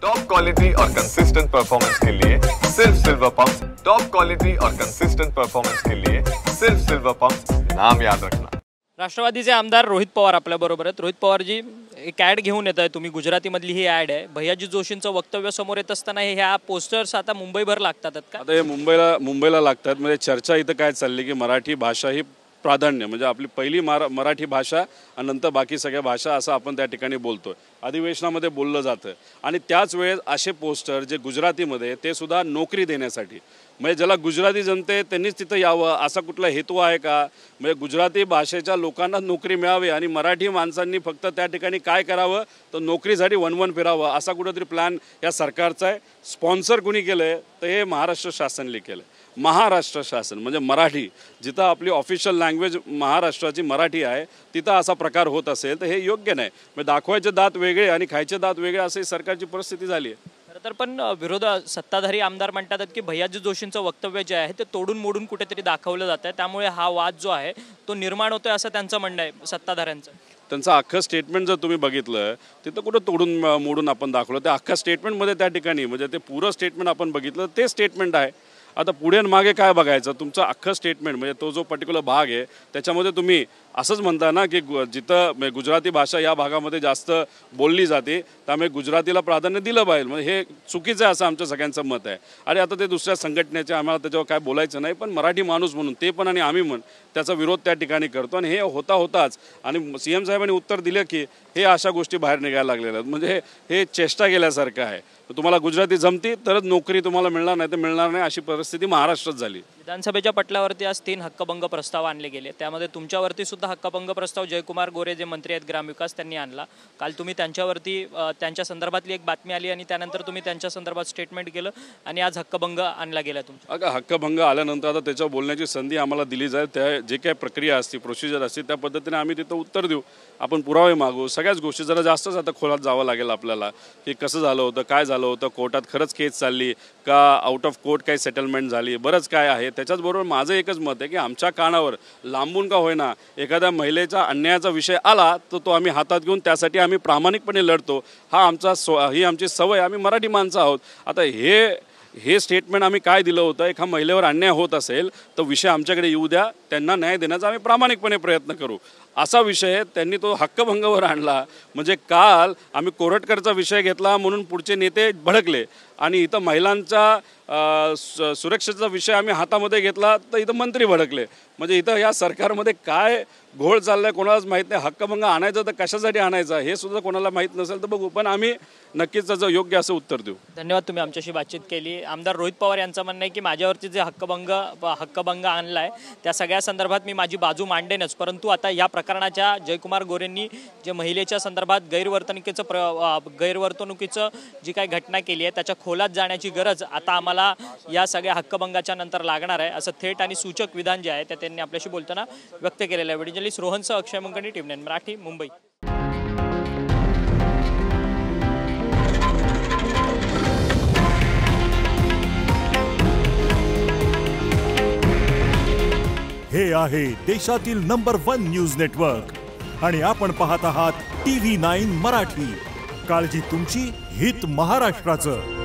Top quality और consistent performance के लिए सिर्फ सिल्वर पंप्स। टॉप क्वालिटी और कंसिस्टेंट परफॉर्मेंस के लिए सिर्फ सिल्वर पंप्स, नाम याद रखना। राष्ट्रवादीचे आमदार रोहित पवार आपल्या बरोबर आहेत। रोहित पवारजी, एक ॲड घेऊन येत आहे तुम्ही, गुजरातीमधली ही ॲड आहे। भैयाजी जोशींचं वक्तव्य समोर येत असताना ह्या पोस्टर्स आता मुंबईभर लागतात का? आता हे मुंबईला लागतात। म्हणजे चर्चा इथं काय चालली की मराठी भाषा ही प्राधान्य, म्हणजे आपली पहिली मराठी भाषा आणि नंतर बाकी सगळ्या भाषा असं आपण त्या ठिकाणी बोलतोय, अधिवेशनामध्ये बोललं जातं। आणि त्याच वेळेस असे पोस्टर जे गुजरातीमध्ये ते सुद्धा नोकरी देण्यासाठी, म्हणजे ज्याला गुजराती जमते त्यांनीच तिथं यावं असा कुठला हेतू आहे का? म्हणजे गुजराती भाषेच्या लोकांना नोकरी मिळावी आणि मराठी माणसांनी फक्त त्या ठिकाणी काय करावं तर नोकरीसाठी वन फिरावं असा कुठंतरी प्लॅन या सरकारचा आहे। स्पॉन्सर कुणी केलं आहे तर हे महाराष्ट्र शासनाने केलं आहे। महाराष्ट्र शासन म्हणजे मराठी, जिथं आपली ऑफिशियल लँग्वेज महाराष्ट्राची मराठी आहे तिथं असा प्रकार होत असेल तर हे योग्य नाही। म्हणजे दाखवायचे दात वेगळे आणि खायचे दात वेगळे अशी सरकारची परिस्थिती झाली आहे। तर पण सत्ताधारी आमदार म्हणतात की भैयाजी जोशींचं वक्तव्य जे आहे ते तोडून मोडून कुठेतरी दाखवलं जात आहे, त्यामुळे हा वाद जो आहे तो निर्माण होतोय असं त्यांचं म्हणणं आहे सत्ताधाऱ्यांचं। त्यांचं अख्खं स्टेटमेंट जर तुम्ही बघितलं तिथं कुठं तोडून मोडून आपण दाखवलं, त्या अख्ख्या स्टेटमेंटमध्ये त्या ठिकाणी म्हणजे ते पुरं स्टेटमेंट आपण बघितलं ते स्टेटमेंट आहे। आता पुढे मागे काय बघायचं, तुमचं अख्खं स्टेटमेंट म्हणजे तो जो पर्टिक्युलर भाग आहे त्याच्यामध्ये तुम्ही असंच म्हणता ना की जिथं गुजराती भाषा या भागामध्ये जास्त बोलली जाते त्यामुळे गुजरातीला प्राधान्य दिलं पाहिजे, म्हणजे हे चुकीचं आहे असं आमचं सगळ्यांचं मत आहे। आणि आता ते दुसऱ्या संघटनेचे आम्हाला त्याच्यावर काय बोलायचं नाही, पण मराठी माणूस म्हणून ते पण आणि आम्ही म्हण त्याचा विरोध त्या ठिकाणी करतो। आणि हे होताच आणि CM साहेबांनी उत्तर दिलं की हे अशा गोष्टी बाहेर निघायला लागलेल्या आहेत, म्हणजे हे चेष्टा केल्यासारखं आहे। तुम्हाला गुजराती जमती तरच नोकरी तुम्हाला मिळणार नाही तर मिळणार नाही अशी परिस्थिती महाराष्ट्रात झाली। विधानसभेच्या पटलावरती आज 3 हक्कभंग प्रस्ताव आणले गेले, त्यामध्ये तुमच्यावरती सुद्धा हक्कभंग प्रस्ताव जयकुमार गोरे जे मंत्री आहेत ग्रामविकास त्यांनी आणला। काल तुम्ही त्यांच्यावरती त्यांच्या संदर्भातली एक बातमी आली आणि त्यानंतर तुम्ही त्यांच्या संदर्भात स्टेटमेंट केलं आणि आज हक्कभंग आणला गेला तुमचा। अगं हक्कभंग आल्यानंतर आता त्याच्यावर बोलण्याची संधी आम्हाला दिली जाईल, त्या जे काही प्रक्रिया असते प्रोसिजर असते त्या पद्धतीने आम्ही तिथं उत्तर देऊ, आपण पुरावे मागू, सगळ्याच गोष्टी जरा जास्तच आता खोलात जावं लागेल आपल्याला की कसं झालं होतं, काय झालं होतं, कोर्टात खरंच केस चालली का, आउट ऑफ कोर्ट काही सेटलमेंट झाली, बरंच काय आहे। त्याच्याचबरोबर माझं एकच मत आहे की आमच्या कानावर लांबून का होईना एखाद्या महिलेचा अन्यायाचा विषय आला तर तो आम्ही हातात घेऊन त्यासाठी आम्ही प्रामाणिकपणे लढतो, ही आमची सवय, आम्ही मराठी माणसं आहोत। आता हे स्टेटमेंट आम्ही काय दिलं होतं, एका महिलेवर अन्याय होत असेल तर विषय आमच्याकडे येऊ द्या, त्यांना न्याय देण्याचा आम्ही प्रामाणिकपणे प्रयत्न करू असा विषय त्यांनी तो हक्कभंगावर आणला। म्हणजे काल आम्ही कोरटकरचा विषय घेतला म्हणून पुढचे नेते भडकले आणि इथं महिलांचा सुरक्षेचा विषय आम्ही हातामध्ये घेतला तर इथं मंत्री भडकले। म्हणजे इथं या सरकारमध्ये काय घोळ चाललाय कोणालाच माहीत नाही। हक्कभंग आणायचं तर कशासाठी आणायचा हे सुद्धा कोणाला माहीत नसेल तर बघू, पण आम्ही नक्कीच त्याचं योग्य असं उत्तर देऊ। धन्यवाद, तुम्ही आमच्याशी बातचीत केली। आमदार रोहित पवार यांचं म्हणणं आहे की माझ्यावरती जे हक्कभंग आणलाय त्या सगळ्या संदर्भात मी माझी बाजू मांडेनच, परंतु आता या प्रकरणाच्या जयकुमार गोरेंनी जे महिलेच्या संदर्भात गैरवर्तणुकीचं जी काही घटना केली आहे त्याच्या खोलात जाण्याची गरज आता आम्हाला या सगळ्या हक्कभंगाच्या नंतर लागणार आहे, असं थेट आणि सूचक विधान जे आहे ते त्यांनी आपल्याशी बोलताना व्यक्त केलेलं आहे। व्हिडिओ जर्नलिस्ट रोहनसह अक्षय मुंगणी, टीव्ही 9 मराठी, मुंबई। हे आहे देशातील नंबर 1 न्यूज नेटवर्क आणि आपण पाहत आहात TV9 मराठी। काळजी तुमची, हित महाराष्ट्राचं।